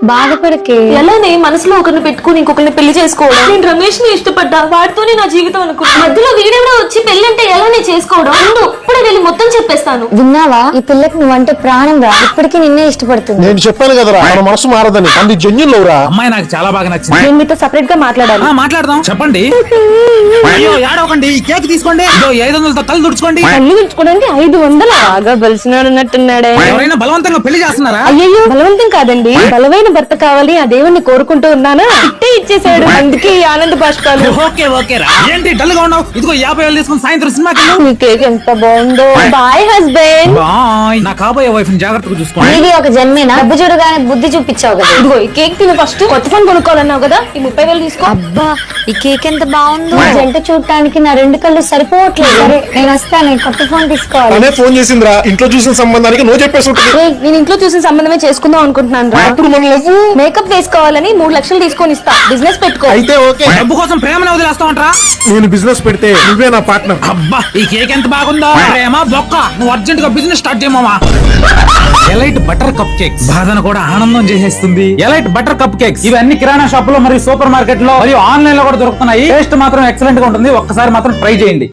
బాధపడకే. ఎలానే మనసులో ఒకరిని పెట్టుకుని ఇంకొకరిని పెళ్లి చేసుకోవడం. నేను రమేష్ ని ఇష్టపడ్డా, వాడితోనే నా జీవితం అనుకున్నా. మధ్యలో వీడెవడో వచ్చి పెళ్లి అంటే ఎలానే చేసుకోవడం. ఉండు, ఇప్పుడే వెళ్ళి మొత్తం చెప్పేస్తాను. విన్నావా, ఈ పిల్లకి నువ్వంటే ప్రాణం రా, ఇప్పటికీ నిన్నే ఇష్టపడుతుంది. నేను చెప్పాను కదరా మన మనసు మారదని, అది జెన్యున్ లవ్ రా. అమ్మాయి నాకు చాలా బాగా నచ్చింది. నేను మీతో సెపరేట్ గా మాట్లాడాలి. మాట్లాడదాం, చెప్పండి. అయ్యో ఏడవకండి, ఈ కేక్ తీసుకోండి. ఇదో 500తో కళ్ళు తుడుచుకోండి. కళ్ళు తుడుచుకోవడానికి 500 బాగా బలిసినాడున్నట్టున్నాడే. ఎవరైనా బలవంతంగా పెళ్లి చేస్తున్నారా? అయ్యో బలవంతం కాదండి, బలమైన భర్త కావాలి ఆ దేవుణ్ణి కోరుకుంటూ ఉన్నానా, ఇట్టే ఇచ్చేసాడు. అందుకే ఈ ఆనంద బాష్పాలు. ఓకే ఓకే రా. ఏంటి డల్ గా ఉన్నావు? ఇదిగో 50,000 తీసుకుని సాయంత్రం సినిమాకి వెళ్ళు. మీ కేక్ ఎంత బాగుందో. Bye husband. బాయ్. నా కాబోయే వైఫ్ ని జాగ్రత్తగా చూసుకోండి. ఇది ఒక జన్మేనా? డబ్బు చూడగానే బుద్ధి చూపించావు కదా. ఇదిగో ఈ కేక్ తిను ఫస్ట్. కొత్త ఫోన్ కొనుక్కోవాలన్నావు కదా, ఈ 30,000 తీసుకో. అబ్బా, ఈ కేక్ ఎంత బాగుందో. జంట చూడటానికి నా 2 కళ్ళు సరిపోవట్లేదు. సరే నేను వస్తాను, నేను కొత్త ఫోన్ తీసుకోవాలి. అనే ఫోన్ చేసిందిరా, ఇంట్లో చూసిన సంబంధానికి నువ్వు చెప్పేసి ఉంటుంది. ఏయ్, నేను ఇంట్లో చూసిన సంబంధమే చేసుకుందాం అనుకుంటున్నాను రా. అప్పుడు మన లవ్ మేకప్ వేసుకోవాలని 3 లక్షలు తీసుకొని ఇస్తా, బిజినెస్ పెట్టుకో. అయితే ఓకే. డబ్బు కోసం ప్రేమను వదిలేస్తావంటరా? నేను బిజినెస్ పెడితే నువ్వే నా పార్ట్నర్. అబ్బా, ఈ కేక్ ఎంత బాగుందో. ప్రేమ బొక్క, నువ్వు అర్జెంట్ గా బిజినెస్ స్టార్ట్ చేయమామా. ఎలైట్ బటర్ కప్ కేక్స్ బాధను కూడా ఆనందం చేసేస్తుంది. ఎలైట్ బటర్ కప్ కేక్స్ ఇవన్నీ కిరాణా షాప్ లో మరియు సూపర్ మార్కెట్ లో మరియు ఆన్లైన్ లో కూడా దొరుకుతున్నాయి. టేస్ట్ మాత్రం ఎక్సలెంట్ గా ఉంటుంది. ఒక్కసారి మాత్రం ట్రై చేయండి.